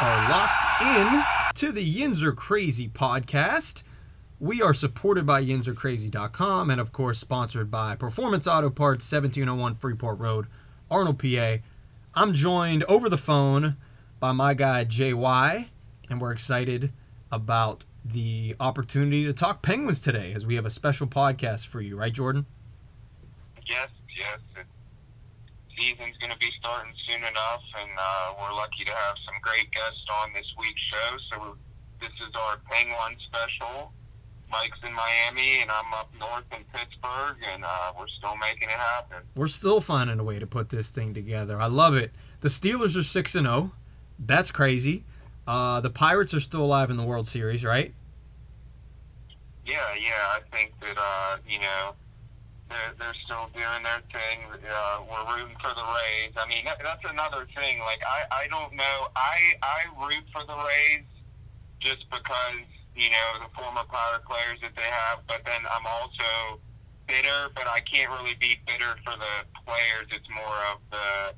are locked in to the Yinzer Crazy podcast. We are supported by YinzerCrazy.com and, of course, sponsored by Performance Auto Parts, 1701 Freeport Road, Arnold, PA. I'm joined over the phone by my guy, JY, and we're excited about the opportunity to talk Penguins today as we have a special podcast for you. Right, Jordan? Yes. Season's going to be starting soon enough, and we're lucky to have some great guests on this week's show. So this is our Penguin special. Mike's in Miami, and I'm up north in Pittsburgh, and we're still making it happen. We're still finding a way to put this thing together. I love it. The Steelers are 6-0. That's crazy. The Pirates are still alive in the World Series, right? Yeah. I think that, they're still doing their thing. We're rooting for the Rays. I mean, that's another thing. Like, I don't know. I root for the Rays just because, the former Pirate players that they have. But then I'm also bitter, but I can't really be bitter for the players. It's more of the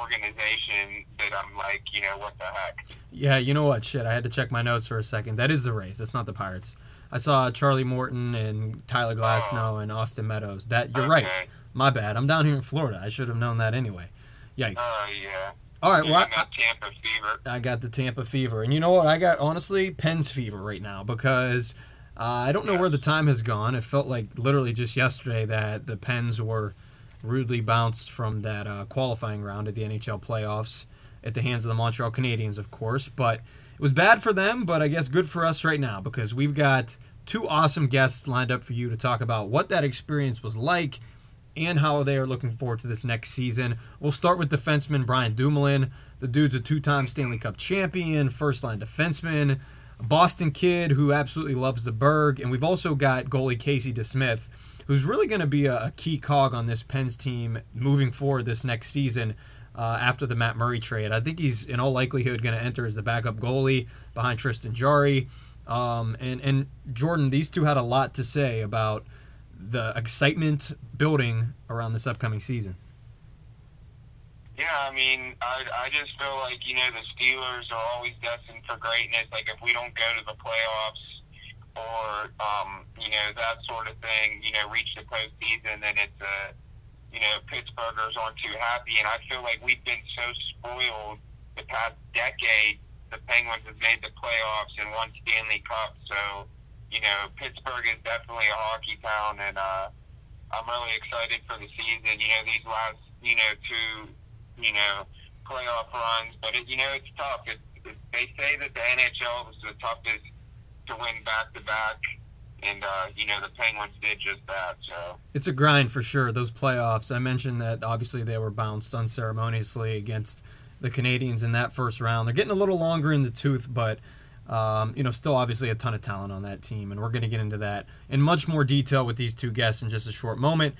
organization that I'm like, what the heck. Yeah, you know what? Shit, I had to check my notes for a second. That is the Rays. That's not the Pirates. I saw Charlie Morton and Tyler Glasnow and Austin Meadows. You're right. My bad. I'm down here in Florida. I should have known that anyway. Yikes. Yeah. All right. Well, Tampa fever. I got the Tampa fever. And you know what? I got, honestly, Pens fever right now because I don't know where the time has gone. It felt like literally just yesterday that the Pens were rudely bounced from that qualifying round of the NHL playoffs at the hands of the Montreal Canadiens, of course. But it was bad for them, but I guess good for us right now because we've got two awesome guests lined up for you to talk about what that experience was like and how they are looking forward to this next season. We'll start with defenseman Brian Dumoulin. The dude's a two-time Stanley Cup champion, first-line defenseman, a Boston kid who absolutely loves the Burgh. And we've also got goalie Casey DeSmith, who's really going to be a key cog on this Pens team moving forward this next season. After the Matt Murray trade, I think he's in all likelihood going to enter as the backup goalie behind Tristan Jarry. And Jordan, these two had a lot to say about the excitement building around this upcoming season. Yeah, I mean, I just feel like, the Steelers are always destined for greatness. Like, if we don't go to the playoffs or, that sort of thing, reach the postseason, then it's Pittsburghers aren't too happy, and I feel like we've been so spoiled the past decade. The Penguins have made the playoffs and won Stanley Cup, so, Pittsburgh is definitely a hockey town, and I'm really excited for the season. These last, two, playoff runs, but, it's tough. They say that the NHL is the toughest to win back-to-back, and, the Penguins did just that, so. It's a grind for sure, those playoffs. I mentioned that, obviously, they were bounced unceremoniously against the Canadiens in that first round. They're getting a little longer in the tooth, but, still obviously a ton of talent on that team, and we're going to get into that in much more detail with these two guests in just a short moment.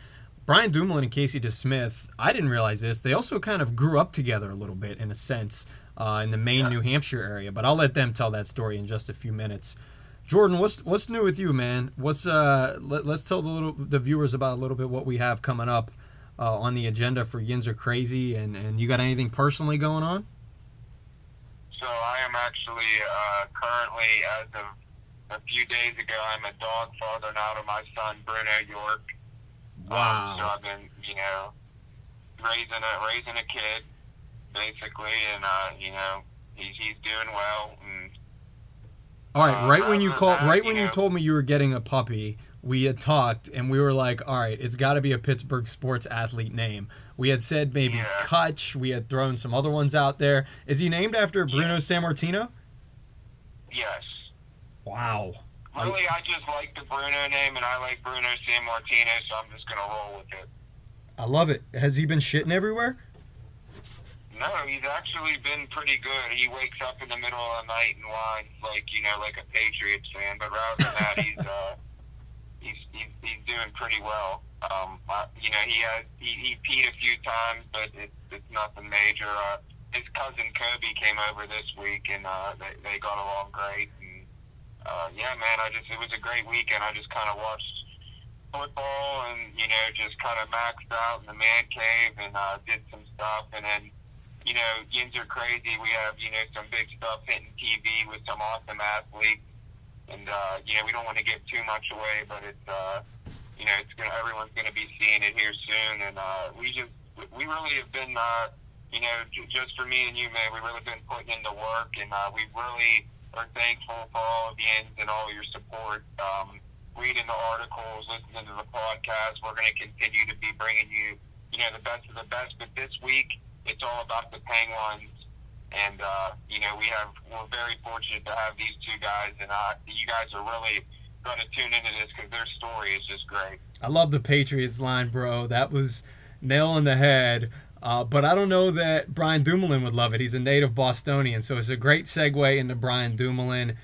Brian Dumoulin and Casey DeSmith, I didn't realize this, they also kind of grew up together a little bit, in a sense, in the Maine, New Hampshire area, but I'll let them tell that story in just a few minutes. Jordan, what's new with you, man? Let's tell the viewers about a little bit what we have coming up on the agenda for Yinzer Crazy, and you got anything personally going on? So I am actually currently, as of a few days ago, I'm a dog father now to my son Bruno York. Wow. So I've been, raising a kid basically, and he's doing well. And all right, when you told me you were getting a puppy, we had talked, and we were like, all right, it's got to be a Pittsburgh sports athlete name. We had said maybe Kutch. We had thrown some other ones out there. Is he named after Bruno Sammartino? Yes. Wow. Really, I just like the Bruno name, and I like Bruno Sammartino, so I'm just going to roll with it. I love it. Has he been shitting everywhere? No, he's actually been pretty good. He wakes up in the middle of the night and whines like a Patriots fan. But rather than that, he's doing pretty well. He peed a few times, but it's nothing major. His cousin Kobe came over this week, and they got along great. And man, it was a great weekend. I just kind of watched football and just kind of maxed out in the man cave and did some stuff, and then Yinzer crazy. We have, some big stuff hitting TV with some awesome athletes. And, we don't want to give too much away, but it's, everyone's going to be seeing it here soon. And we really have been, just for me and you, man, we've really been putting in the work. And we really are thankful for all of you and all your support. Reading the articles, listening to the podcast. We're going to continue to be bringing you, the best of the best. But this week, it's all about the Penguins. And, we're very fortunate to have these two guys. And you guys are really going to tune into this because their story is just great. I love the Patriots line, bro. That was nail on the head. But I don't know that Brian Dumoulin would love it. He's a native Bostonian, so it's a great segue into Brian Dumoulin,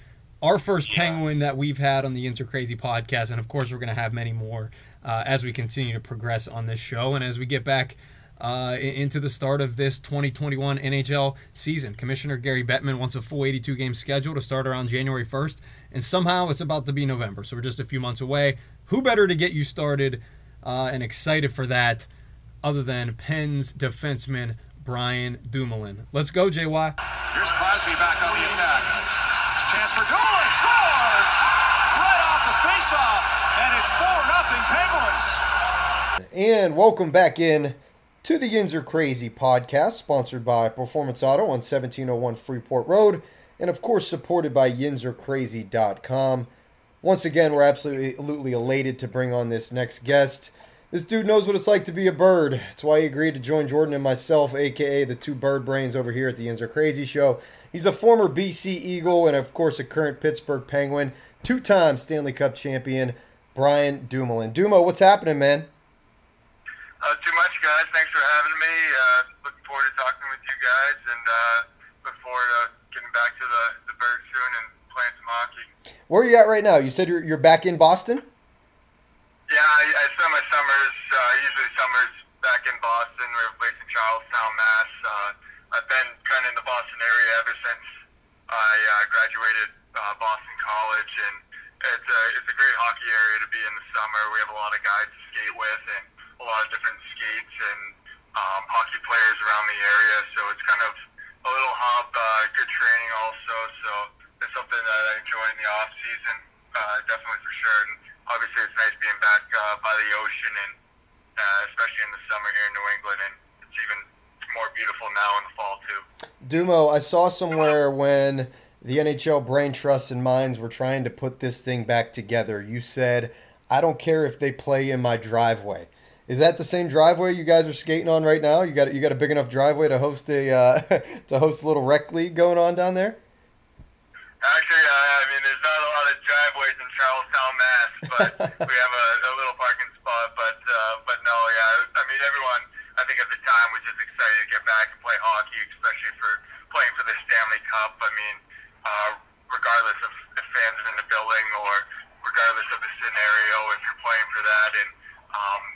our first Penguin that we've had on the Yinzer Crazy podcast, and of course we're going to have many more as we continue to progress on this show and as we get back into the start of this 2021 NHL season. Commissioner Gary Bettman wants a full 82-game schedule to start around January 1st, and somehow it's about to be November, so we're just a few months away. Who better to get you started and excited for that other than Pens defenseman Brian Dumoulin? Let's go, JY. Here's Crosby back on the attack. Chance for Dumoulin. Scores! Right off the faceoff, and it's 4-0 Penguins. And welcome back in to the Yinzer Crazy podcast, sponsored by Performance Auto on 1701 Freeport Road, and of course supported by YinzerCrazy.com. Once again, we're absolutely elated to bring on this next guest. This dude knows what it's like to be a bird. That's why he agreed to join Jordan and myself, a.k.a. the two bird brains over here at the Yinzer Crazy Show. He's a former BC Eagle and, of course, a current Pittsburgh Penguin, two-time Stanley Cup champion, Brian Dumoulin. Dumo, what's happening, man? Too much, guys. Thanks for having me. Looking forward to talking with you guys, and look forward to getting back to the bird soon and playing some hockey. Where are you at right now? You said you're back in Boston? Yeah, I spend my summers, usually summers back in Boston. We have a place in Charlestown, Mass. I've been kind of in the Boston area ever since I graduated Boston College, and it's a great hockey area to be in the summer. We have a lot of guys to skate with and a lot of different skates and hockey players around the area, so it's kind of a little hub, good training also, so it's something that I enjoy in the off season, definitely for sure. And obviously it's nice being back by the ocean, and especially in the summer here in New England, and it's even more beautiful now in the fall too. Dumo, I saw somewhere when the NHL Brain Trust and Minds were trying to put this thing back together, you said, I don't care if they play in my driveway. Is that the same driveway you guys are skating on right now? You got a big enough driveway to host a little rec league going on down there? Actually, there's not a lot of driveways in Charlestown, Mass, but we have a little parking spot. But no, yeah, everyone, I think at the time was just excited to get back and play hockey, especially for playing for the Stanley Cup. Regardless of if fans are in the building or regardless of the scenario, if you're playing for that and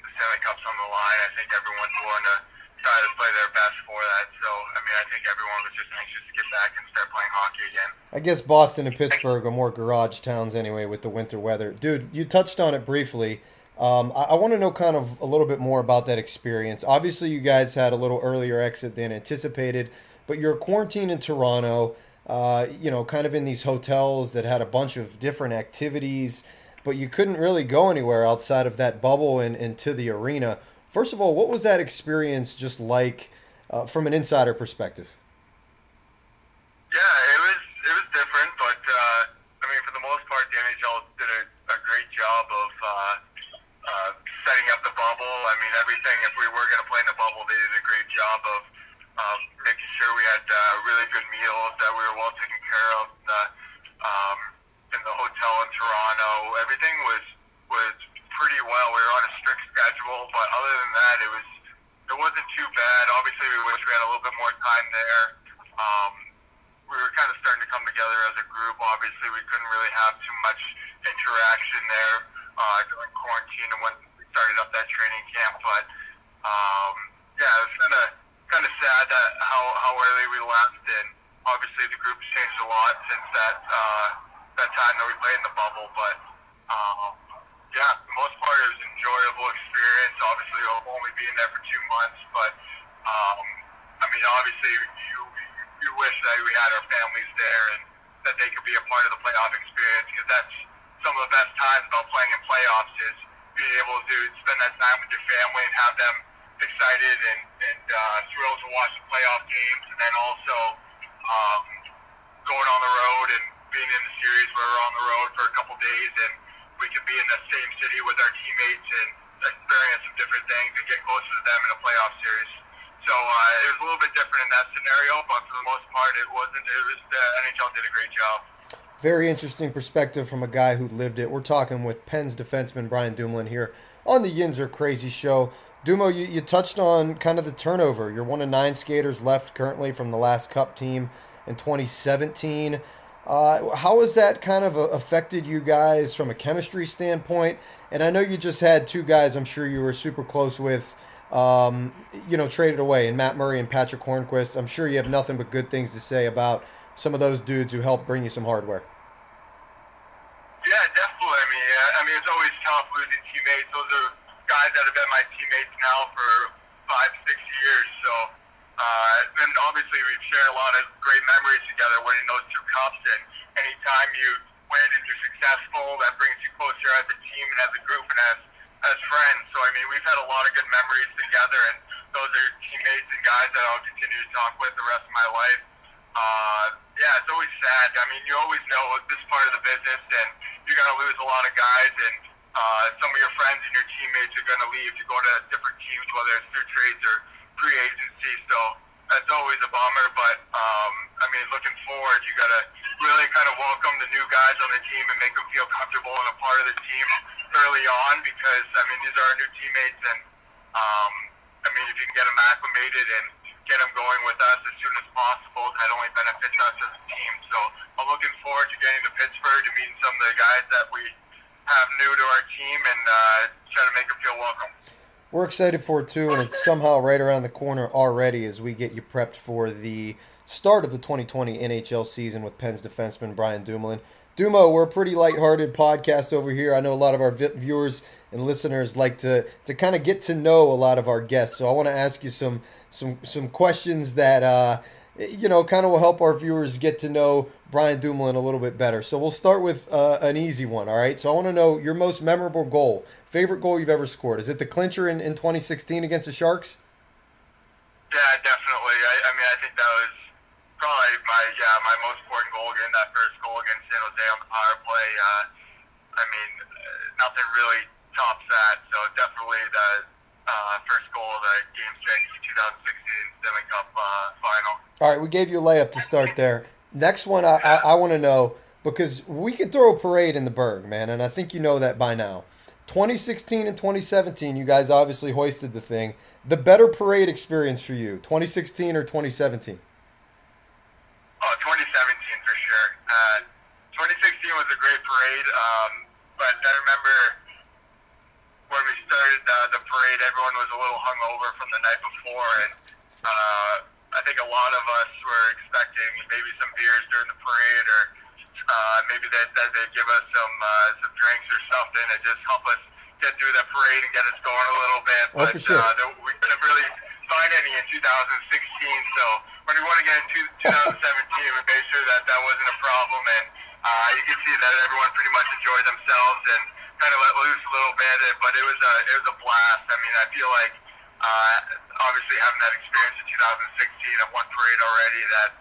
the Stanley Cup's on the line, I think everyone's going to try to play their best for that. So, I think everyone was just anxious to get back and start playing hockey again. I guess Boston and Pittsburgh are more garage towns anyway with the winter weather. Dude, you touched on it briefly. I want to know kind of a little bit more about that experience. Obviously, you guys had a little earlier exit than anticipated, but you're quarantined in Toronto, kind of in these hotels that had a bunch of different activities, but you couldn't really go anywhere outside of that bubble and to the arena. First of all, what was that experience just like from an insider perspective? Yeah, it was different, but for the most part, the NHL did a great job of setting up the bubble. Everything. If we were going to play in the bubble, they did a great job of making sure we had really good meals, that we were well taken care of. In the hotel in Toronto, everything was pretty well. We were on a strict schedule, but other than that, it wasn't too bad. Obviously, we wish we had a little bit more time there. We were kind of starting to come together as a group. Obviously, we couldn't really have too much interaction there during quarantine and when we started up that training camp. But it was kind of sad that how early we left, and obviously the group's changed a lot since that time that we played in the bubble. But for the most part, it was an enjoyable experience. Obviously, we'll only be in there for 2 months, but mean, obviously, you wish that we had our families there and that they could be a part of the playoff experience, because that's some of the best times about playing in playoffs is being able to spend that time with your family and have them excited and thrilled to watch the playoff games, and then also going on the road and being in the series where we're on the road for a couple days and we could be in the same city with our teammates and experience some different things and get closer to them in a playoff series. So it was a little bit different in that scenario, but for the most part it wasn't. It was the NHL did a great job. Very interesting perspective from a guy who lived it. We're talking with Penn's defenseman Brian Dumoulin here on the Yinzer Crazy Show. Dumo, you touched on kind of the turnover. You're one of 9 skaters left currently from the last Cup team in 2017. How has that kind of affected you guys from a chemistry standpoint? And I know you just had 2 guys I'm sure you were super close with, traded away, and Matt Murray and Patrick Hornquist. I'm sure you have nothing but good things to say about some of those dudes who helped bring you some hardware. Yeah, definitely. I mean, it's always tough losing teammates. Those are guys that have been my teammates now for 5-6 years. So, and obviously we've shared a lot of great memories together winning those 2 cups. And anytime you win and you're successful, that brings you closer as a team and as a group and as friends. So, I mean, we've had a lot of good memories together, and those are teammates and guys that I'll continue to talk with the rest of my life. Yeah, it's always sad. I mean, you always know this part of the business, and you're going to lose a lot of guys, and some of your friends and your teammates are going to leave to go to different teams, whether it's through trades or free agency. So that's always a bummer. But, I mean, looking forward, you got to really kind of welcome the new guys on the team and make them feel comfortable and a part of the team early on, because, I mean, these are our new teammates, and, I mean, if you can get them acclimated and get them going with us as soon as possible, that only benefits us as a team. So I'm looking forward to getting to Pittsburgh to meeting some of the guys that we have new to our team and try to make them feel welcome. We're excited for it too, and it's somehow right around the corner already as we get you prepped for the start of the 2020 NHL season with Penn's defenseman Brian Dumoulin. Dumo, we're a pretty lighthearted podcast over here. I know a lot of our viewers and listeners like to kind of get to know a lot of our guests, so I want to ask you some questions that kind of will help our viewers get to know Brian Dumoulin a little bit better. So we'll start with an easy one, all right? So I want to know your most memorable goal, favorite goal you've ever scored. Is it the clincher in 2016 against the Sharks? Yeah, definitely. I mean, I think that was probably my most important goal, getting that first goal against San Jose on the power play. I mean, nothing really tops that. So definitely the first goal of the Game 6 2016 Stanley Cup final. All right, we gave you a layup to start there. Next one, I want to know, because we could throw a parade in the Berg, man, and I think you know that by now. 2016 and 2017, you guys obviously hoisted the thing. The better parade experience for you, 2016 or 2017? Oh, 2017 for sure. 2016 was a great parade, but I remember when we started the parade, everyone was a little hungover from the night before, and I think a lot of us were expecting maybe some beers during the parade, or maybe they'd give us some drinks or something to just help us get through the parade and get us going a little bit. Oh, but for sure. We couldn't really find any in 2016, so when we want to get into 2017, we made sure that wasn't a problem, and you can see that everyone pretty much enjoyed themselves and kind of let loose a little bit. But it was a blast. I mean, I feel like obviously having that experience in 2016 at one parade already, that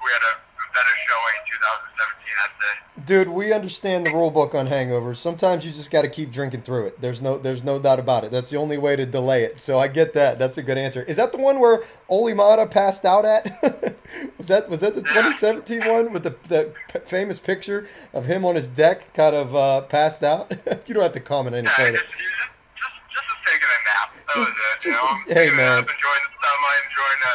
we had a better showing in 2017, I'd say. Dude, we understand the rule book on hangovers. Sometimes you just got to keep drinking through it. There's no doubt about it. That's the only way to delay it. So I get that. That's a good answer. Is that the one where Olimata passed out at? was that the 2017 one with the famous picture of him on his deck, kind of passed out? You don't have to comment any further. Just taking a nap. That was it. Hey, man. Enjoying the sunlight, enjoying a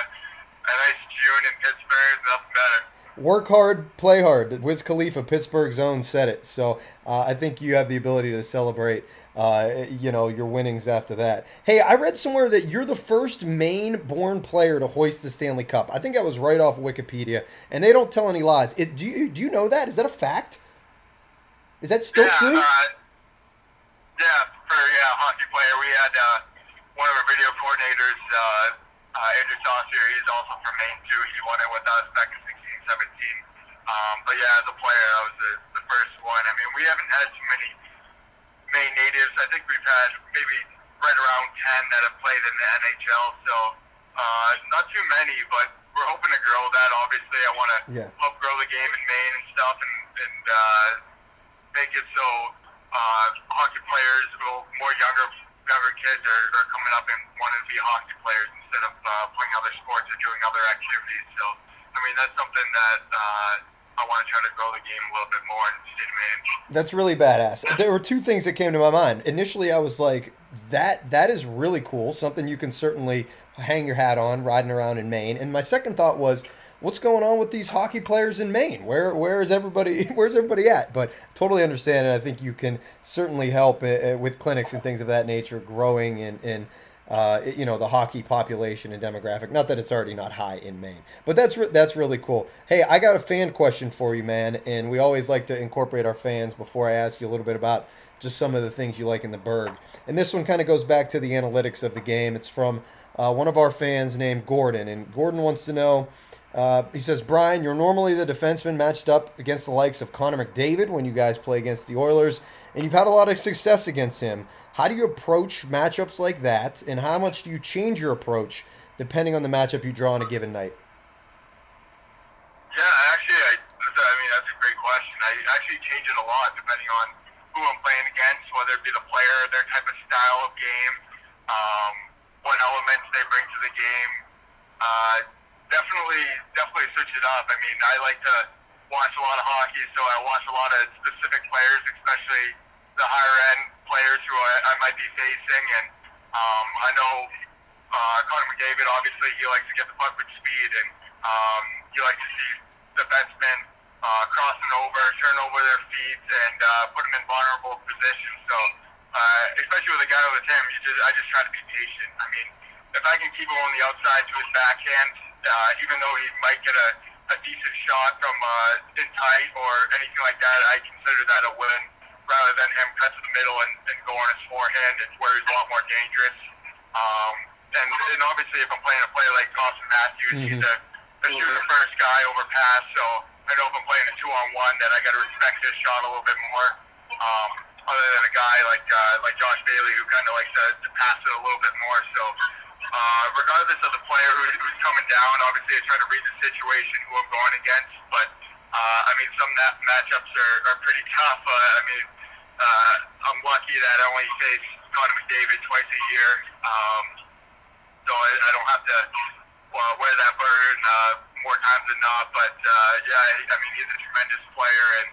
nice June in Pittsburgh. Nothing better. Work hard, play hard. Wiz Khalifa, Pittsburgh's own, said it. So I think you have the ability to celebrate, your winnings after that. Hey, I read somewhere that you're the first Maine-born player to hoist the Stanley Cup. I think that was right off Wikipedia, and they don't tell any lies. Do you know that? Is that a fact? Is that still true? For a hockey player, we had one of our video coordinators Andrew Saucier, he's also from Maine too. He won it with us back in 16, 17. But yeah, as a player, I was the first one. I mean, we haven't had too many Maine natives. I think we've had maybe right around 10 that have played in the NHL. So not too many, but we're hoping to grow that. Obviously, I want to help grow the game in Maine and stuff, and make it so hockey players, more younger kids are coming up and wanting to be hockey players instead of playing other sports or doing other activities. So, I mean, that's something that I want to try to grow the game a little bit more in the state of Maine. That's really badass. There were two things that came to my mind. Initially, I was like, that is really cool, something you can certainly hang your hat on, riding around in Maine. And my second thought was, what's going on with these hockey players in Maine? Where's everybody at? But totally understand it. I think you can certainly help with clinics and things of that nature, growing in the hockey population and demographic. Not that it's already not high in Maine, but that's really cool. Hey, I got a fan question for you, man, and we always like to incorporate our fans before I ask you a little bit about just some of the things you like in the Berg. And this one kind of goes back to the analytics of the game. It's from one of our fans named Gordon, and Gordon wants to know. He says, Brian, you're normally the defenseman matched up against the likes of Connor McDavid when you guys play against the Oilers, and you've had a lot of success against him. How do you approach matchups like that, and how much do you change your approach depending on the matchup you draw on a given night? Yeah, actually, I mean, that's a great question. I actually change it a lot depending on who I'm playing against, whether it be the player, their type of style of game, what elements they bring to the game. Definitely switch it up. I mean, I like to watch a lot of hockey, so I watch a lot of specific players, especially the higher end players who I might be facing. And I know Connor McDavid, obviously, he likes to get the puck with speed, and he likes to see defensemen crossing over, turn over their feet, and put them in vulnerable positions. So, especially with a guy with him, I just try to be patient. I mean, if I can keep him on the outside to his backhand, even though he might get a decent shot from in tight or anything like that, I consider that a win rather than him cut to the middle and go on his forehand. It's where he's a lot more dangerous. And obviously, if I'm playing a player like Austin Matthews, he's a shooter first guy over pass, so I know if I'm playing a 2-on-1 that I got to respect his shot a little bit more. Other than a guy like Josh Bailey, who kind of likes to pass it a little bit more. So regardless of the player who's coming down, obviously I try to read the situation, who I'm going against. But I mean, some matchups are pretty tough. I mean, I'm lucky that I only face Connor McDavid twice a year, so I don't have to wear that burden more times than not. But I mean, he's a tremendous player, and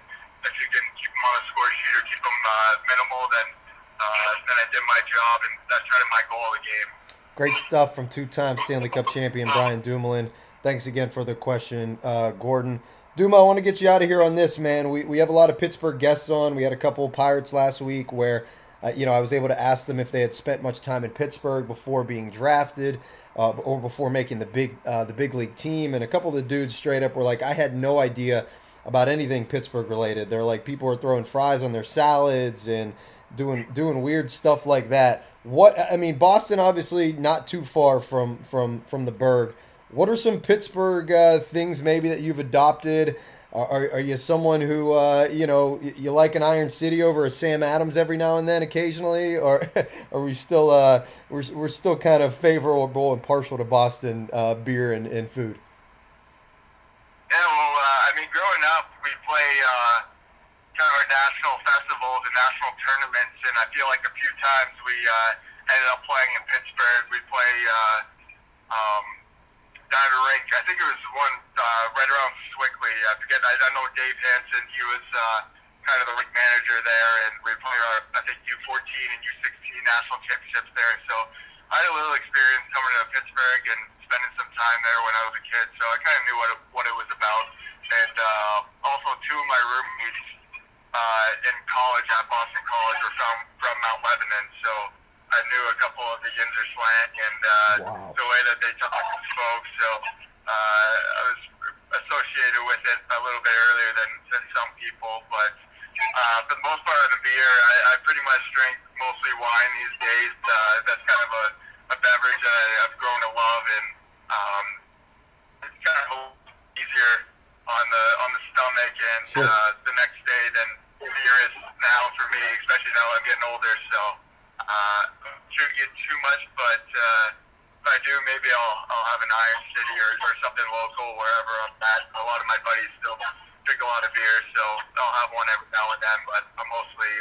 if you can keep him on a score sheet or keep him minimal, then I did my job, and that's kind of my goal of the game. Great stuff from two-time Stanley Cup champion Brian Dumoulin. Thanks again for the question, Gordon. Duma, I want to get you out of here on this, man. We have a lot of Pittsburgh guests on. We had a couple of Pirates last week where, I was able to ask them if they had spent much time in Pittsburgh before being drafted or before making the big league team. And a couple of the dudes straight up were like, I had no idea about anything Pittsburgh related. They're like, people are throwing fries on their salads and doing weird stuff like that. Boston obviously not too far from the Berg. What are some Pittsburgh things maybe that you've adopted? Are you someone who you like an Iron City over a Sam Adams every now and then, occasionally, or are we still we're still kind of favorable and partial to Boston beer and food? Yeah, well, growing up, we play kind of our national festivals and national tournaments, and I feel like a few times we ended up playing in Pittsburgh. We play down at a rink. I think it was one right around Swickley. I forget. I know Dave Hansen. He was kind of the rink manager there, and we played our, I think, U14 and U16 national championships there. So I had a little experience coming to Pittsburgh and spending some time there when I was a kid. So I kind of knew what it was about. And also, two of my roommates in college at Boston College were from Mount Lebanon. So I knew a couple of the Yinzer slang and the way that they talk and spoke. So I was associated with it a little bit earlier than some people. But for the most part of the beer, I pretty much drink mostly wine these days. That's kind of a a beverage that I've grown to love, and it's kind of easier on the stomach and Sure. the next day than beer is now for me, especially now I'm getting older. So shouldn't get too much, but if I do, maybe I'll have an Iron City or something local wherever I'm at. A lot of my buddies still drink a lot of beer, so I'll have one every now and then, but I'm mostly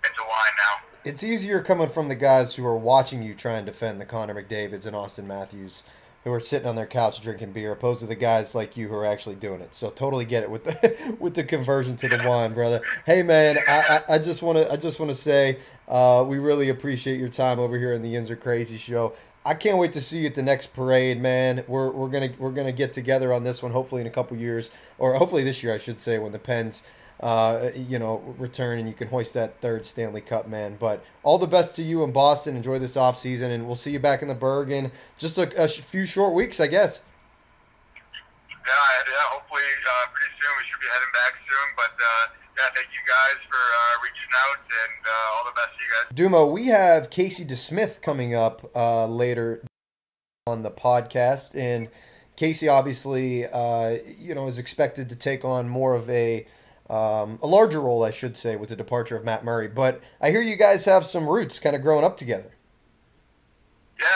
into wine now. It's easier coming from the guys who are watching you try and defend the Connor McDavids and Austin Matthews, who are sitting on their couch drinking beer, opposed to the guys like you who are actually doing it. So totally get it with the with the conversion to the wine, brother. Hey man, I just wanna say we really appreciate your time over here in the Yinzer Crazy Show. I can't wait to see you at the next parade, man. We're gonna get together on this one, hopefully in a couple years, or hopefully this year, I should say, when the Pens return and you can hoist that third Stanley Cup, man. But all the best to you in Boston. Enjoy this off season, and we'll see you back in the Berg in just a few short weeks, I guess. Yeah, hopefully pretty soon. We should be heading back soon, but yeah, thank you guys for reaching out, and all the best to you guys. Dumo, we have Casey DeSmith coming up later on the podcast, and Casey obviously is expected to take on more of a larger role, I should say, with the departure of Matt Murray. But I hear you guys have some roots kind of growing up together. Yeah.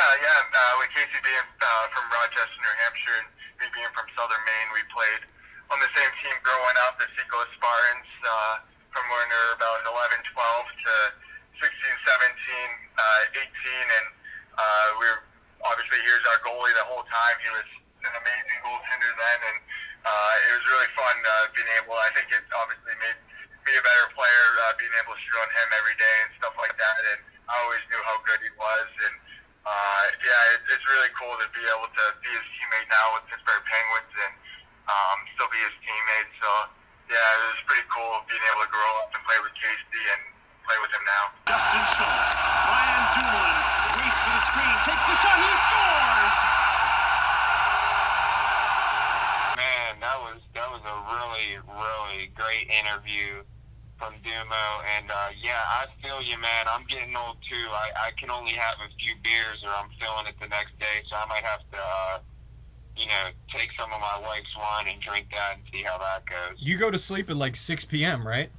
With Casey being from Rochester, New Hampshire, and me being from Southern Maine, we played on the same team growing up, the Seacoast Spartans, from when we were about 11, 12 to 16, 17, 18, and we were obviously he was our goalie the whole time. He was an amazing goaltender then, and it was really fun being able. I think it obviously made me a better player being able to shoot on him every day and stuff like that. And I always knew how good he was, and it's really cool to be able to be his teammate now with Pittsburgh Penguins and still be his teammate. So yeah, it was pretty cool being able to grow up and play with Casey and play with him now. Justin Schultz, Brian Dumoulin waits for the screen, takes the shot, he scores! Man, that was a really, really great interview from Dumo, and I feel you, man. I'm getting old too. I can only have a few beers or I'm feeling it the next day, so I might have to take some of my wife's wine and drink that and see how that goes. You go to sleep at like 6 p.m., right?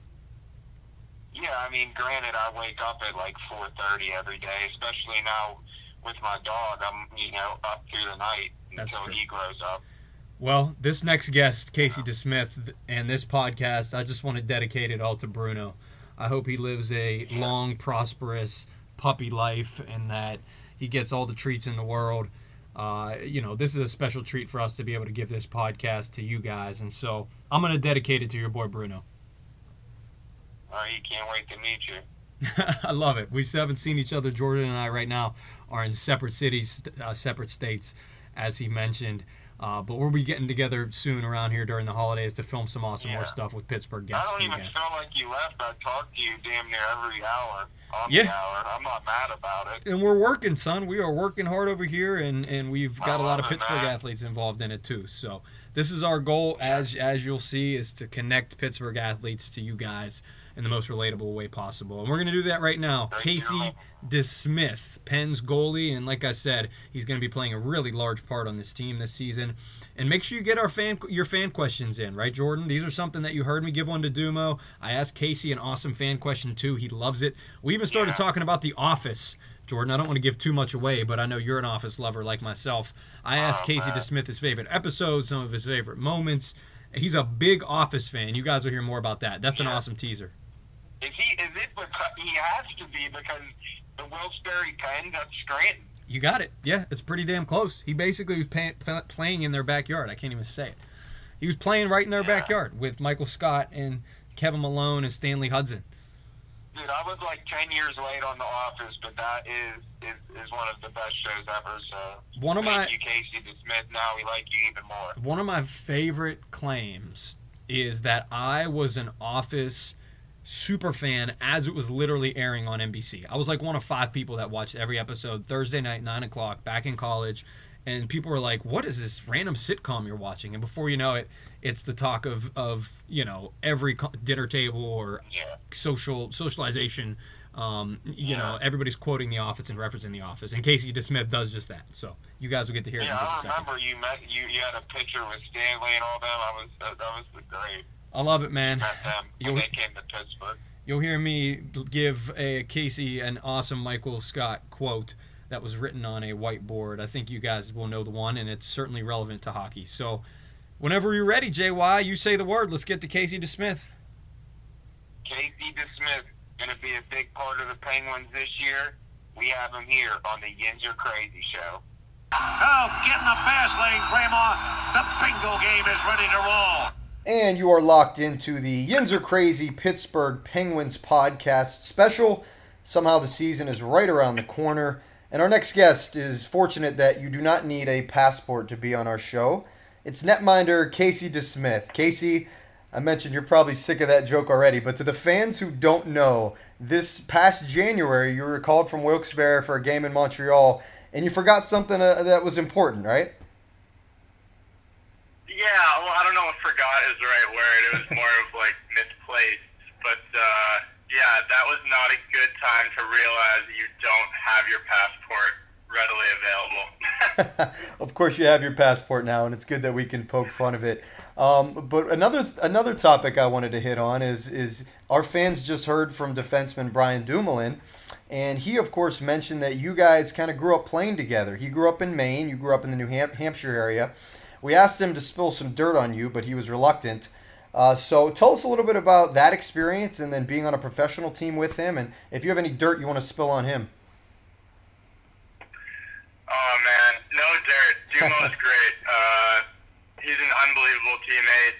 Yeah, I mean, granted, I wake up at like 4:30 every day, especially now with my dog. I'm, up through the night until he grows up. Well, this next guest, Casey DeSmith, and this podcast, I just want to dedicate it all to Bruno. I hope he lives a long, prosperous puppy life and that he gets all the treats in the world. This is a special treat for us to be able to give this podcast to you guys, and so I'm going to dedicate it to your boy Bruno. All right, can't wait to meet you. I love it. We still haven't seen each other. Jordan and I right now are in separate cities, separate states, as he mentioned. But we'll be getting together soon around here during the holidays to film some awesome more stuff with Pittsburgh guests. I don't even feel like you left. I talk to you damn near every hour on the hour. I'm not mad about it. And we're working, son. We are working hard over here, and we've got a lot of Pittsburgh athletes involved in it too. So this is our goal, as you'll see, is to connect Pittsburgh athletes to you guys in the most relatable way possible. And we're going to do that right now. Casey DeSmith, Pens goalie, and like I said, he's going to be playing a really large part on this team this season. And make sure you get your fan questions in, right, Jordan? These are something that you heard me give one to Dumo. I asked Casey an awesome fan question too. He loves it. We even started talking about The Office. Jordan, I don't want to give too much away, but I know you're an Office lover like myself. I asked Casey DeSmith his favorite episodes, some of his favorite moments. He's a big Office fan. You guys will hear more about that. That's an awesome teaser. Is it because he has to be because the Wilkes-Barre Pens, that's Scranton? You got it. Yeah, it's pretty damn close. He basically was playing in their backyard. I can't even say it. He was playing right in their backyard with Michael Scott and Kevin Malone and Stanley Hudson. Dude, I was like 10 years late on The Office, but that is one of the best shows ever. So thank you, Casey DeSmith. Now we like you even more. One of my favorite claims is that I was an Office super fan as it was literally airing on NBC. I was like one of 5 people that watched every episode Thursday night, 9 o'clock, back in college. And people were like, what is this random sitcom you're watching? And before you know it, it's the talk of every dinner table or socialization You know, everybody's quoting The Office and referencing The Office, and Casey DeSmith does just that. So you guys will get to hear it. Yeah, I remember you had a picture with Stanley and all them. That was great. I love it, man. Met them when they came to Pittsburgh. You'll hear me give Casey an awesome Michael Scott quote that was written on a whiteboard. I think you guys will know the one, and it's certainly relevant to hockey. So whenever you're ready, JY, you say the word. Let's get to Casey DeSmith. Casey DeSmith going to be a big part of the Penguins this year. We have him here on the Yinzer Crazy Show. Oh, get in the fast lane, Grandma. The bingo game is ready to roll. And you are locked into the Yinzer Crazy Pittsburgh Penguins podcast special. Somehow the season is right around the corner. And our next guest is fortunate that you do not need a passport to be on our show. It's netminder Casey DeSmith. Casey, I mentioned you're probably sick of that joke already, but to the fans who don't know, this past January you were called from Wilkes-Barre for a game in Montreal, and you forgot something that was important, right? Yeah, well, I don't know if forgot is the right word. It was more of like misplaced. But yeah, that was not a good time to realize that you don't have your passport readily available. Of course you have your passport now, and it's good that we can poke fun of it. But another topic I wanted to hit on is our fans just heard from defenseman Brian Dumoulin, and he, of course, mentioned that you guys kind of grew up playing together. He grew up in Maine, you grew up in the New Hampshire area. We asked him to spill some dirt on you, but he was reluctant. So tell us a little bit about that experience and then being on a professional team with him, and if you have any dirt you want to spill on him. Oh, man, no dirt. Dumo's great. He's an unbelievable teammate,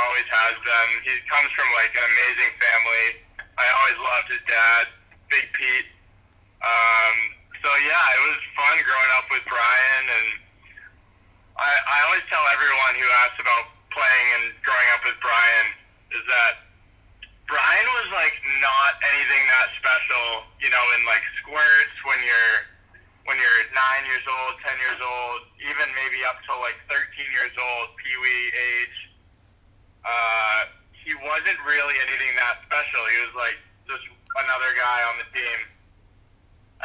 always has been. He comes from, like, an amazing family. I always loved his dad, Big Pete. So, yeah, it was fun growing up with Brian, and I always tell everyone who asks about playing and growing up with Brian is that Brian was, like, not anything that special, you know, in, like, squirts when you're 9 years old, 10 years old, even maybe up to like 13 years old, pee-wee age. He wasn't really anything that special. He was like just another guy on the team.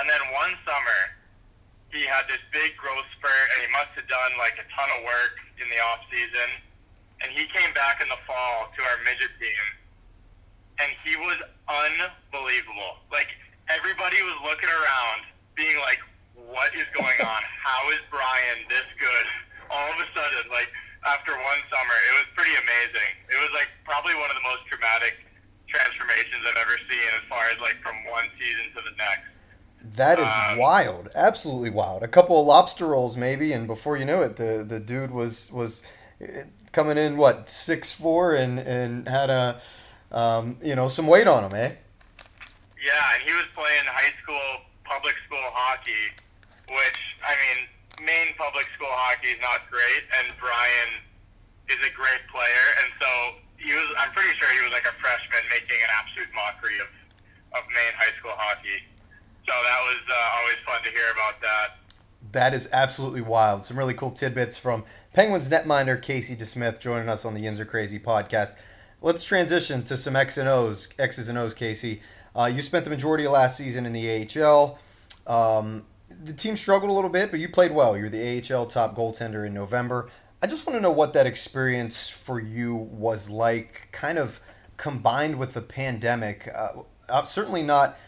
And then one summer, he had this big growth spurt, and he must have done like a ton of work in the off season. And he came back in the fall to our midget team, and he was unbelievable. Like, everybody was looking around, being like, what is going on? How is Brian this good? All of a sudden, like, after one summer, it was pretty amazing. It was, like, probably one of the most dramatic transformations I've ever seen as far as, like, from one season to the next. That is wild. Absolutely wild. A couple of lobster rolls, maybe, and before you knew it, the dude was coming in, what, 6'4", and had some weight on him, eh? Yeah, and he was playing high school, public school hockey, which, I mean, Maine public school hockey is not great, and Brian is a great player, and so I'm pretty sure he was like a freshman making an absolute mockery of Maine high school hockey. So that was always fun to hear about that. That is absolutely wild. Some really cool tidbits from Penguins netminder Casey DeSmith joining us on the Yinzer Crazy podcast. Let's transition to some X's and O's, Casey. You spent the majority of last season in the AHL. The team struggled a little bit, but you played well. You were the AHL top goaltender in November. I just want to know what that experience for you was like, kind of combined with the pandemic. Certainly not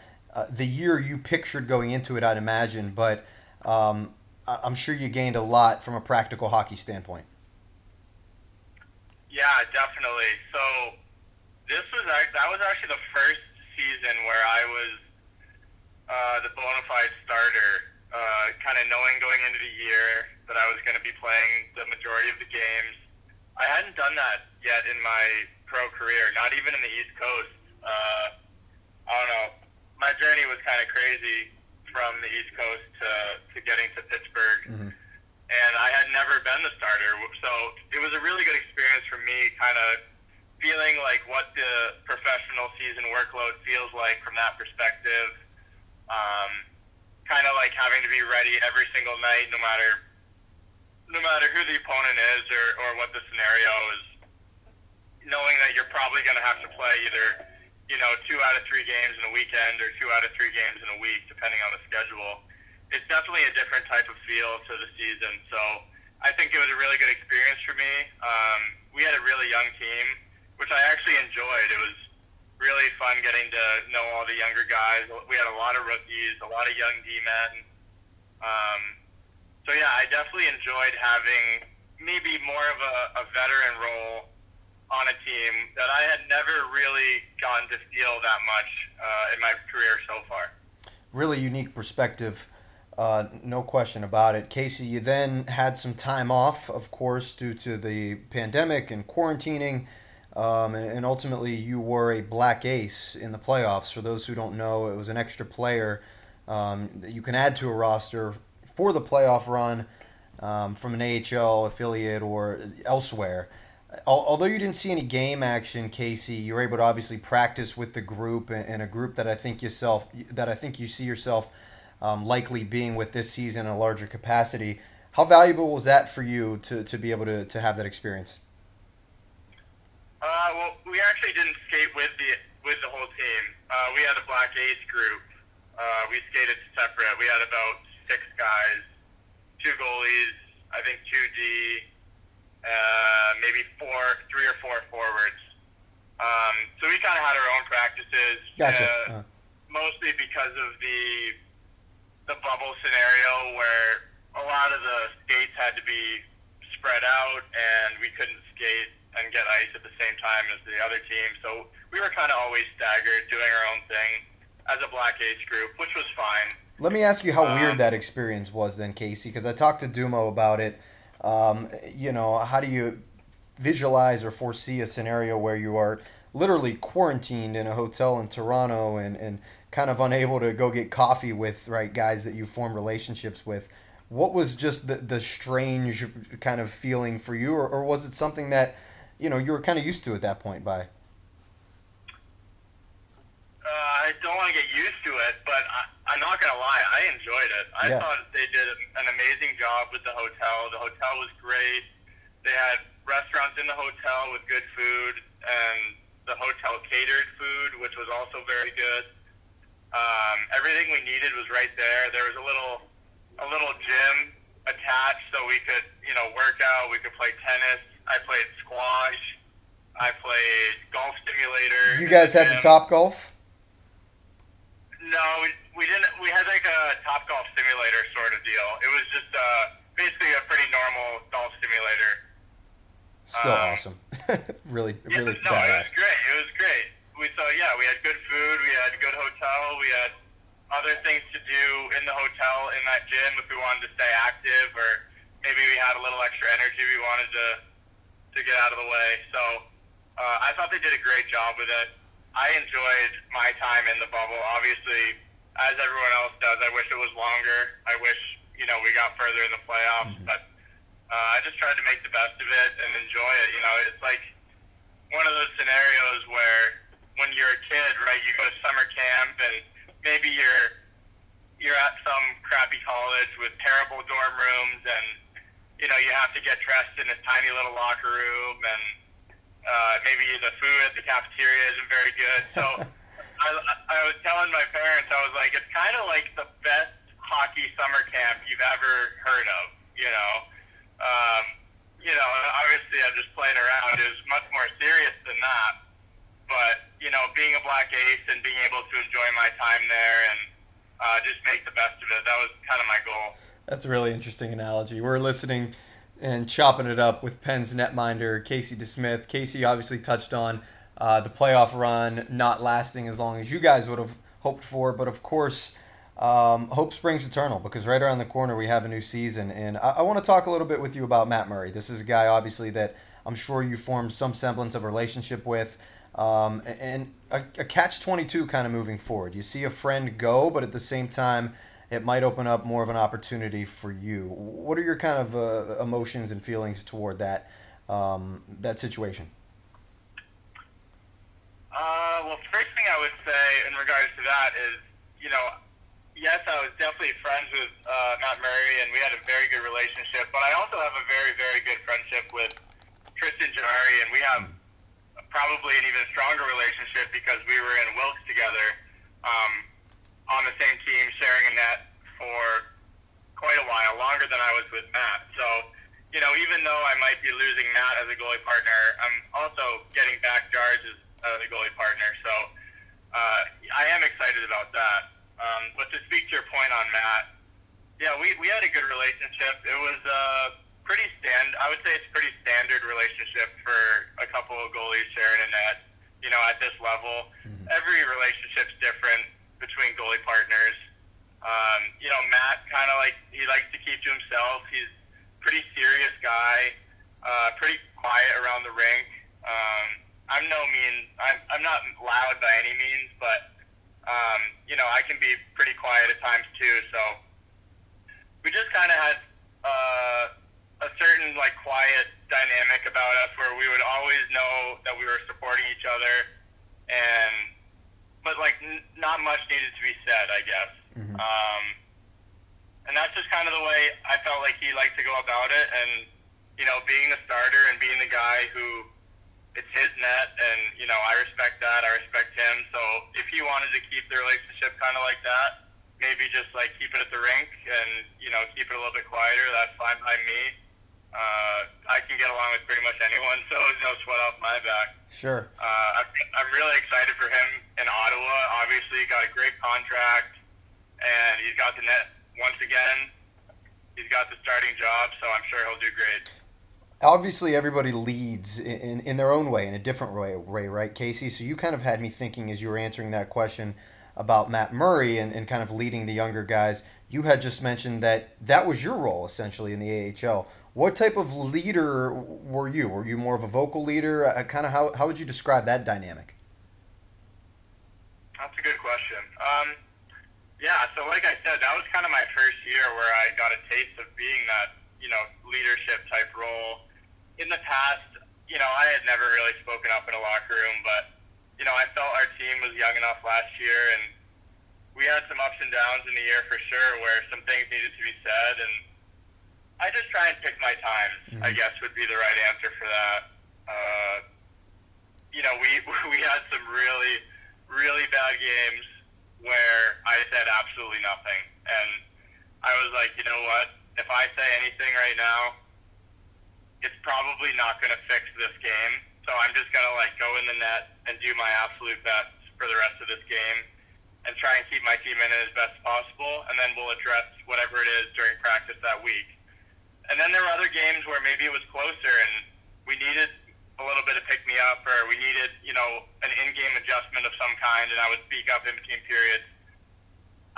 the year you pictured going into it, I'd imagine, but I'm sure you gained a lot from a practical hockey standpoint. Yeah, definitely. So that was actually the first season where I was the bona fide starter, kind of knowing going into the year that I was going to be playing the majority of the games. I hadn't done that yet in my pro career, not even in the East Coast. I don't know. My journey was kind of crazy from the East Coast to getting to Pittsburgh. Mm-hmm. And I had never been the starter. So it was a really good experience for me, kind of feeling like what the professional season workload feels like from that perspective. Kind of like having to be ready every single night, no matter who the opponent is or what the scenario is, knowing that you're probably going to have to play either 2 out of 3 games in a weekend or 2 out of 3 games in a week, depending on the schedule, it's definitely a different type of feel to the season. So I think it was a really good experience for me. We had a really young team, which I actually enjoyed. It was really fun getting to know all the younger guys. We had a lot of rookies, a lot of young D-men. So yeah, I definitely enjoyed having maybe more of a veteran role on a team that I had never really gotten to feel that much in my career so far. Really unique perspective, no question about it. Casey, you then had some time off, of course, due to the pandemic and quarantining, and ultimately you were a black ace in the playoffs. For those who don't know, it was an extra player that you can add to a roster for the playoff run from an AHL affiliate or elsewhere. Although you didn't see any game action, Casey, you were able to obviously practice with the group, and a group that I think you see yourself likely being with this season in a larger capacity. How valuable was that for you to be able to have that experience? Well, we actually didn't skate with the whole team. We had a black ace group. We skated separate. We had about 6 guys, 2 goalies, I think 2 D. Maybe 3 or 4 forwards. So we kind of had our own practices. Gotcha. Mostly because of the bubble scenario where a lot of the skates had to be spread out and we couldn't skate and get ice at the same time as the other team. So we were kind of always staggered, doing our own thing as a black ace group, which was fine. Let me ask you how weird that experience was then, Casey, because I talked to Dumo about it. How do you visualize or foresee a scenario where you are literally quarantined in a hotel in Toronto and kind of unable to go get coffee with guys that you form relationships with? What was just the strange kind of feeling for you, or was it something that you were kind of used to at that point by? I don't want to get used to it, but I'm not going to lie, I enjoyed it. I thought they did an amazing job with the hotel. The hotel was great. They had restaurants in the hotel with good food, and the hotel catered food, which was also very good. Everything we needed was right there. There was a little gym attached, so we could, work out. We could play tennis. I played squash. I played golf simulator. You guys had the Top Golf? No, we didn't. We had like a Top Golf simulator sort of deal. It was just basically a pretty normal golf simulator. Still awesome. really no, badass. It was great. We had good food. We had a good hotel. We had other things to do in the hotel, in that gym, if we wanted to stay active, or maybe we had a little extra energy we wanted to get out of the way. So I thought they did a great job with it. I enjoyed my time in the bubble. Obviously, as everyone else does, I wish it was longer. I wish, we got further in the playoffs. Mm-hmm. But I just tried to make the best of it and enjoy it. It's like one of those scenarios where when you're a kid, right, you go to summer camp and maybe you're at some crappy college with terrible dorm rooms and, you have to get dressed in this tiny little locker room and maybe the food at the cafeteria isn't very good. So I was telling my parents, I was like, it's kind of like the best hockey summer camp you've ever heard of, obviously I'm just playing around. It was much more serious than that. But, being a black ace and being able to enjoy my time there and just make the best of it, that was kind of my goal. That's a really interesting analogy. We're listening and chopping it up with Penn's netminder, Casey DeSmith. Casey obviously touched on the playoff run not lasting as long as you guys would have hoped for, but of course, hope springs eternal, because right around the corner we have a new season. And I want to talk a little bit with you about Matt Murray. This is a guy, obviously, that I'm sure you formed some semblance of a relationship with, and a catch-22 kind of moving forward. You see a friend go, but at the same time, it might open up more of an opportunity for you. What are your kind of emotions and feelings toward that situation? Well, first thing I would say in regards to that is, yes, I was definitely friends with Matt Murray, and we had a very good relationship, but I also have a very, very good friendship with Tristan Jarry, and we have probably an even stronger relationship because we were in Wilkes together, on the same team, sharing a net for quite a while, longer than I was with Matt. So, you know, even though I might be losing Matt as a goalie partner, I'm also getting back Jarge as a goalie partner. So I am excited about that. But to speak to your point on Matt, yeah, we had a good relationship. It was I would say it's a pretty standard relationship for a couple of goalies sharing a net, you know, at this level. Mm-hmm. Every relationship's different between goalie partners. You know, Matt kind of he likes to keep to himself. He's a pretty serious guy, pretty quiet around the rink. I'm not loud by any means, but, you know, I can be pretty quiet at times too. So we just kind of had a certain, quiet dynamic about us where we would always know that we were supporting each other, but not much needed to be said, I guess. Mm-hmm. And that's just kind of the way I felt like he liked to go about it. And, you know, being the starter and being the guy who it's his net, and, you know, I respect that. I respect him. So if he wanted to keep the relationship kind of like that, maybe just, keep it at the rink and, you know, keep it a little bit quieter, that's fine by me. I can get along with pretty much anyone, so there's no sweat off my back. Sure. I'm really excited for him in Ottawa. Obviously, got a great contract, and he's got the net once again. He's got the starting job, so I'm sure he'll do great. Obviously, everybody leads in their own way, in a different way, right, Casey? So you kind of had me thinking as you were answering that question about Matt Murray and kind of leading the younger guys. You had just mentioned that was your role, essentially, in the AHL. What type of leader were you? Were you more of a vocal leader? Kind of how would you describe that dynamic? That's a good question. Yeah, so like I said, that was kind of my first year where I got a taste of being that, you know, leadership type role. In the past, you know, I had never really spoken up in a locker room, but, you know, I felt our team was young enough last year, and we had some ups and downs in the year for sure where some things needed to be said, and I just try and pick my times, I guess would be the right answer for that. You know, we had some really, really bad games where I said absolutely nothing. And I was like, you know what? If I say anything right now, it's probably not going to fix this game. So I'm just going to, go in the net and do my absolute best for the rest of this game and try and keep my team in it as best as possible. And then we'll address whatever it is during practice that week. And then there were other games where maybe it was closer and we needed a little bit of pick-me-up, or we needed, you know, an in-game adjustment of some kind, and I would speak up in between periods.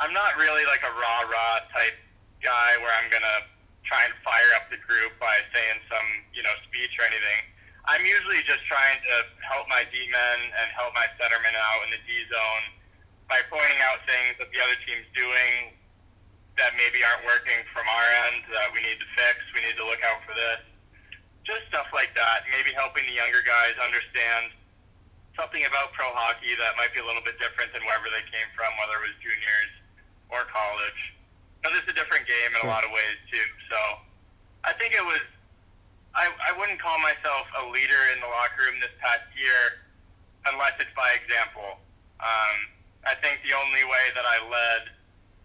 I'm not really like a rah-rah type guy where I'm going to try and fire up the group by saying some, you know, speech or anything. I'm usually just trying to help my D-men and help my centermen out in the D-zone by pointing out things that the other team's doing that maybe aren't working from our end, that we need to fix, we need to look out for this. Just stuff like that, maybe helping the younger guys understand something about pro hockey that might be a little bit different than wherever they came from, whether it was juniors or college. Because it's a different game in a lot of ways, too. So I think it was, I wouldn't call myself a leader in the locker room this past year unless it's by example. I think the only way that I led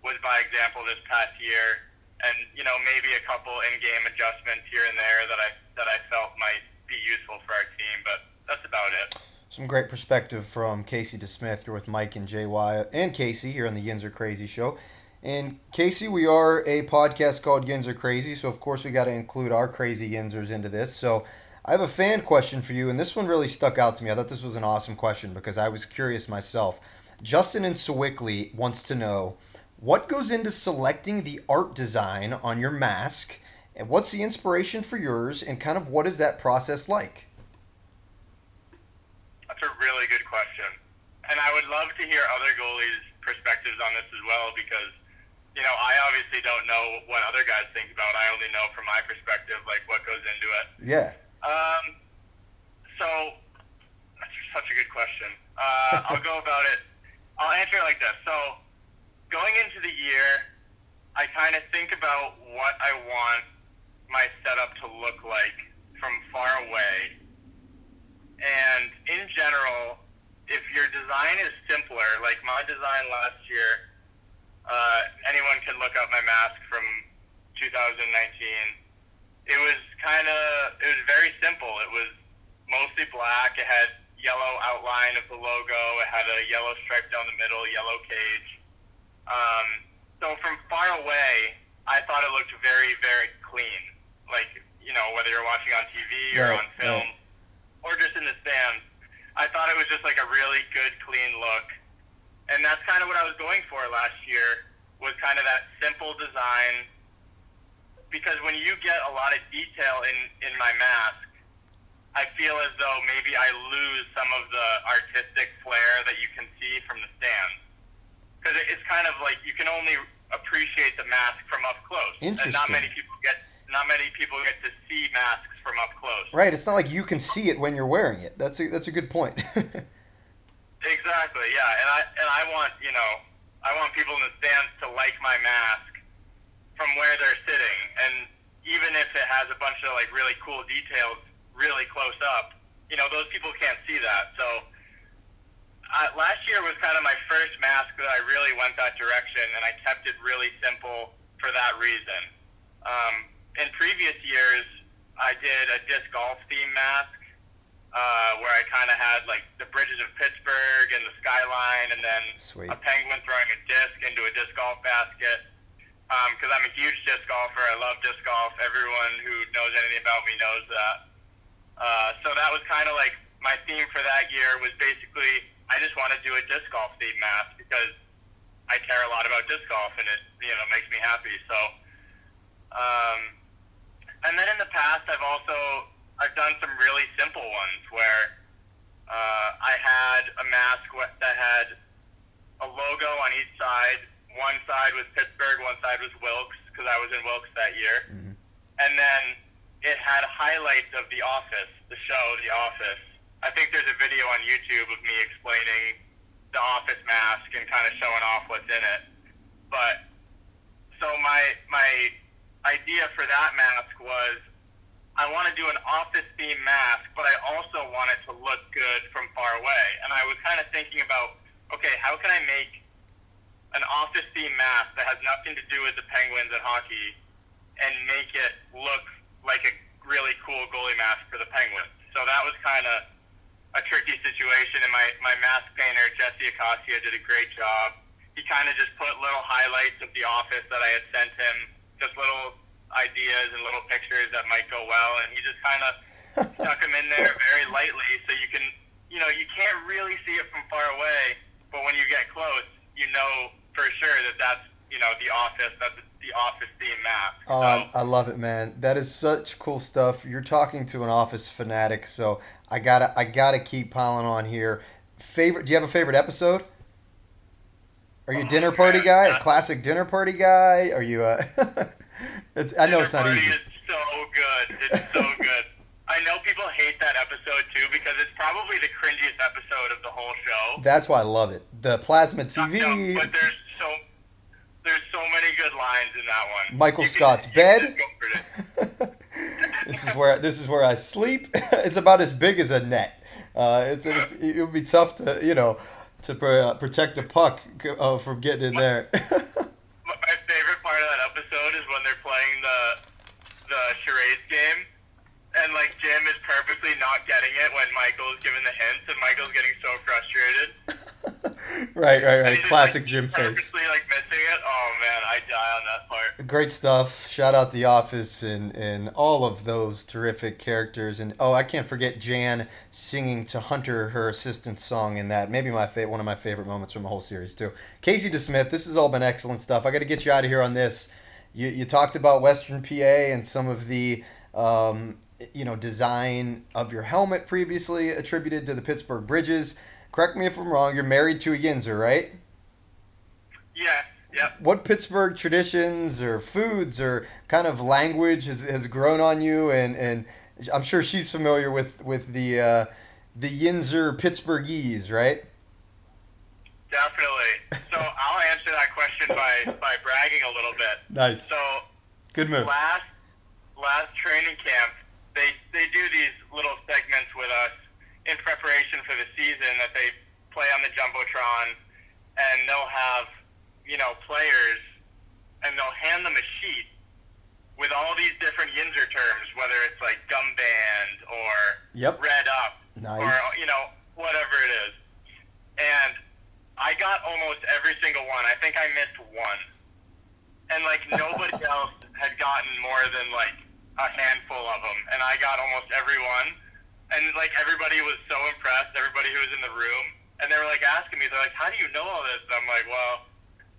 was by example this past year, and, you know, maybe a couple in-game adjustments here and there that I felt might be useful for our team, but that's about it. Some great perspective from Casey DeSmith. You're with Mike and JY and Casey here on the Yinzer Crazy Show. And Casey, we are a podcast called Yinzer Crazy, so of course we got to include our crazy Yinzers into this. So I have a fan question for you, and this one really stuck out to me. I thought this was an awesome question because I was curious myself. Justin in Sewickley wants to know, what goes into selecting the art design on your mask, and what's the inspiration for yours, and kind of what is that process like? That's a really good question. And I would love to hear other goalies' perspectives on this as well because, you know, I obviously don't know what other guys think about. I only know from my perspective, what goes into it. Yeah. So, that's such a good question. I'll go about it. I'll answer it like this. So, going into the year, I kind of think about what I want my setup to look like from far away. And in general, if your design is simpler, like my design last year, anyone can look up my mask from 2019. It was very simple. It was mostly black. It had yellow outline of the logo. It had a yellow stripe down the middle, yellow cage. So from far away, I thought it looked very, very clean. Like, you know, whether you're watching on TV or on film or just in the stands, I thought it was just like a really good, clean look. And that's kind of what I was going for last year, was kind of that simple design. Because when you get a lot of detail in my mask, I feel as though maybe I lose some of the artistic flair that you can see from the stands. Because it's kind of like you can only appreciate the mask from up close. Interesting. And not many people get to see masks from up close. Right. It's not like you can see it when you're wearing it. That's a good point. Exactly. Yeah. And I want people in the stands to like my mask from where they're sitting. And even if it has a bunch of like really cool details really close up, you know, those people can't see that. So last year was kind of my first mask that I really went that direction, and I kept it really simple for that reason. In previous years, I did a disc golf theme mask where I kind of had like the bridges of Pittsburgh and the skyline, and then Sweet. a penguin throwing a disc into a disc golf basket. Because I'm a huge disc golfer. I love disc golf. Everyone who knows anything about me knows that. So that was kind of like my theme for that year was basically I just want to do a disc golf theme mask because I care a lot about disc golf and it, you know, makes me happy. So, and then in the past I've done some really simple ones where I had a mask that had a logo on each side. One side was Pittsburgh, one side was Wilkes because I was in Wilkes that year. Mm-hmm. And then it had highlights of The Office, the show The Office. I think there's a video on YouTube of me explaining the Office mask and kind of showing off what's in it. But so my idea for that mask was I want to do an Office theme mask, but I also want it to look good from far away. And I was kind of thinking about, okay, how can I make an Office theme mask that has nothing to do with the Penguins and hockey and make it look like a really cool goalie mask for the Penguins? So that was kind of a tricky situation, and my mask painter, Jesse Acacia, did a great job. He kind of just put little highlights of The Office that I had sent him, just little ideas and little pictures that might go well, and he just kind of stuck them in there very lightly so you can, you know, you can't really see it from far away, but when you get close, you know for sure that that's, you know, The Office, that's the Office theme mask. Oh, so, I love it, man. That is such cool stuff. You're talking to an Office fanatic, so I gotta keep piling on here. Do you have a favorite episode? Are you a dinner party guy? A classic dinner party guy? Are you a? I know it's not easy. Dinner party is so good. It's so good. I know people hate that episode too because it's probably the cringiest episode of the whole show. That's why I love it. The plasma TV. No, but there's so many good lines in that one. Michael Scott's bed. This is where I sleep. It's about as big as a net. It would be tough to protect the puck from getting in there. My favorite part of that episode is when they're playing the charades game, and like Jim is purposely not getting it when Michael's giving the hints, and Michael's getting so frustrated. Right. Classic Jim face. Purposely like missing it. Oh man, I die on that part. Great stuff. Shout out The Office and all of those terrific characters. And I can't forget Jan singing to Hunter her assistant's song in that. Maybe one of my favorite moments from the whole series too. Casey DeSmith, this has all been excellent stuff. I got to get you out of here on this. You talked about Western PA and some of the design of your helmet previously attributed to the Pittsburgh Bridges. Correct me if I'm wrong. You're married to a Yinzer, right? Yeah. Yep. What Pittsburgh traditions or foods or kind of language has grown on you? And I'm sure she's familiar with the Yinzer Pittsburghese, right? Definitely. So I'll answer that question by bragging a little bit. Nice. So good move. Last training camp, they do these little segments with us, in preparation for the season that they play on the Jumbotron, and they'll have, players, and they'll hand them a sheet with all these different Yinzer terms, whether it's like gum band or red up or, whatever it is. And I got almost every single one. I think I missed one. And, nobody else had gotten more than, a handful of them. And I got almost every one. And, everybody was so impressed, everybody who was in the room. And they were, asking me, they're like, how do you know all this? And I'm like, well,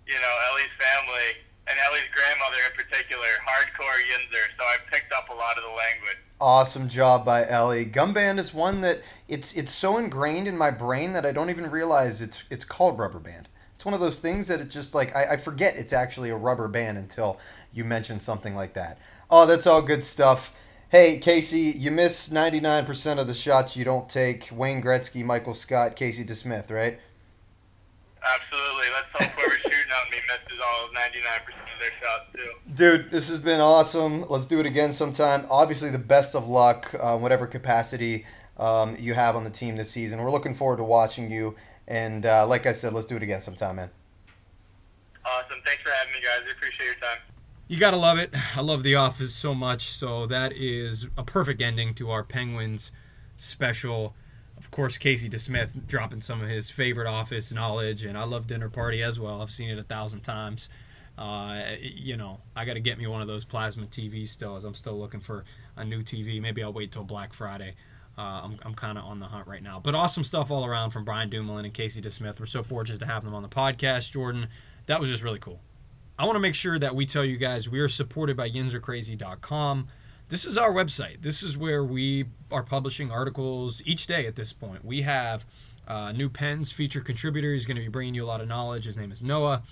Ellie's family, and Ellie's grandmother in particular, hardcore Yinzer, so I picked up a lot of the language. Awesome job by Ellie. Gum band is one that it's so ingrained in my brain that I don't even realize it's called rubber band. It's one of those things that it's just I forget it's actually a rubber band until you mention something like that. Oh, that's all good stuff. Hey, Casey, you miss 99% of the shots you don't take. Wayne Gretzky, Michael Scott, Casey DeSmith, right? Absolutely. Let's hope whoever's shooting on me misses all 99% of their shots, too. Dude, this has been awesome. Let's do it again sometime. Obviously, the best of luck, whatever capacity you have on the team this season. We're looking forward to watching you. And like I said, let's do it again sometime, man. Awesome. Thanks for having me, guys. I appreciate your time. You got to love it. I love The Office so much. So that is a perfect ending to our Penguins special. Of course, Casey DeSmith dropping some of his favorite Office knowledge, and I love Dinner Party as well. I've seen it 1,000 times. I got to get me one of those plasma TVs still, as I'm still looking for a new TV. Maybe I'll wait till Black Friday. I'm kind of on the hunt right now. But awesome stuff all around from Brian Dumoulin and Casey DeSmith. We're so fortunate to have them on the podcast, Jordan. That was just really cool. I want to make sure that we tell you guys we are supported by YinzerCrazy.com. This is our website. This is where we are publishing articles each day at this point. We have new pens, feature contributor. He's going to be bringing you a lot of knowledge. His name is Noah.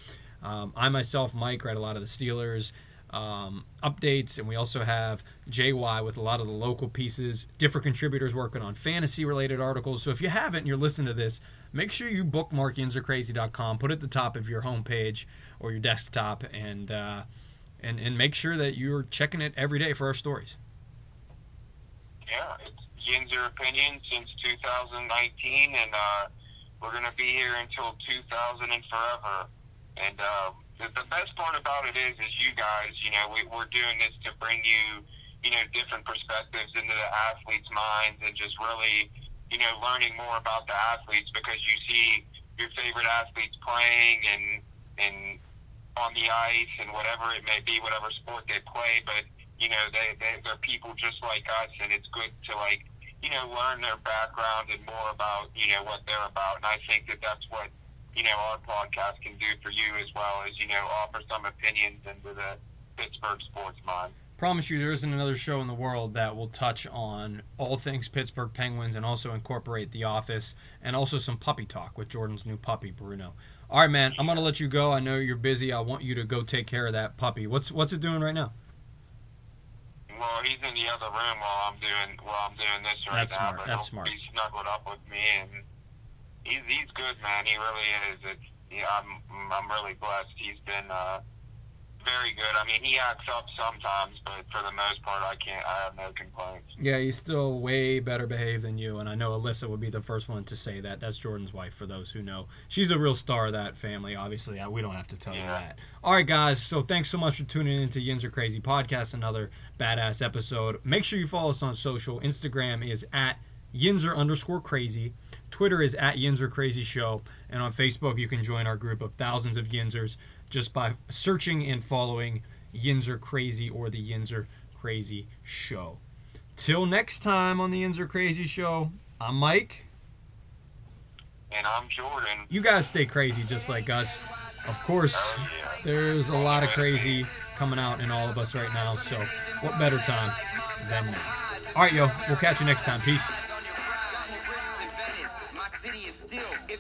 I myself, Mike, write a lot of the Steelers updates, and we also have JY with a lot of the local pieces, different contributors working on fantasy-related articles. So if you haven't and you're listening to this, make sure you bookmark YinzerCrazy.com, put it at the top of your homepage or your desktop, and make sure that you're checking it every day for our stories. Yeah, it's Yinzer Opinion since 2019, and we're going to be here until 2000 and forever. And the best part about it is you guys, we're doing this to bring you, different perspectives into the athletes' minds and just really, learning more about the athletes, because you see your favorite athletes playing and on the ice and whatever it may be, whatever sport they play, but, they're people just like us, and it's good to, learn their background and more about, what they're about. And I think that that's what, our podcast can do for you as well, as, offer some opinions into the Pittsburgh sports mind. Promise you there isn't another show in the world that will touch on all things Pittsburgh Penguins and also incorporate The Office and also some puppy talk with Jordan's new puppy, Bruno. All right, man, I'm going to let you go. I know you're busy. I want you to go take care of that puppy. What's it doing right now? Well, he's in the other room while I'm doing this right That's now. smart. But That's smart. He's snuggled up with me, and he's good, man. He really is. I'm really blessed. He's been very good. I mean, he acts up sometimes, but for the most part, I have no complaints. Yeah, he's still way better behaved than you, and I know Alyssa would be the first one to say that. That's Jordan's wife, for those who know. She's a real star of that family, obviously. We don't have to tell you that. All right, guys, so thanks so much for tuning in to Yinzer Crazy Podcast, another badass episode. Make sure you follow us on social. Instagram is at Yinzer_crazy. Twitter is at Yinzer Crazy Show. And on Facebook, you can join our group of thousands of Yinzers just by searching and following Yinzer Crazy or the Yinzer Crazy Show. Till next time on the Yinzer Crazy Show, I'm Mike. And I'm Jordan. You guys stay crazy just like us. Of course, there's a lot of crazy coming out in all of us right now, so what better time than now? All right, yo, we'll catch you next time. Peace.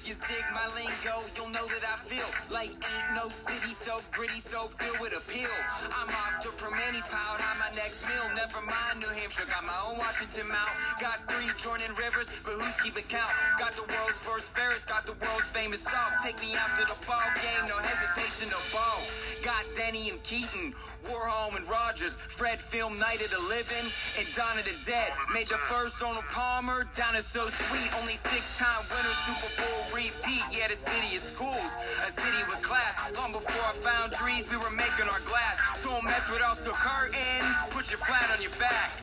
If you dig my lingo, you'll know that I feel like ain't no city so gritty, so filled with appeal. I'm off to Permanis, piled on my next meal. Never mind New Hampshire, got my own Washington Mount. Got 3 Jordan Rivers, but who's keeping count? Got the world's first Ferris, got the world's famous salt. Take me out to the ball game, no hesitation, no ball. Got Denny and Keaton, Warholm and Rogers, Fred Film, Night of the Living, and Dawn of the Dead. Made the first on a Palmer, down is so sweet. Only 6-time winner, Super Bowl repeat. Yeah, the city of schools, a city with class. Long before I found trees, we were making our glass. Don't mess with us, the curtain, put your flat on your back.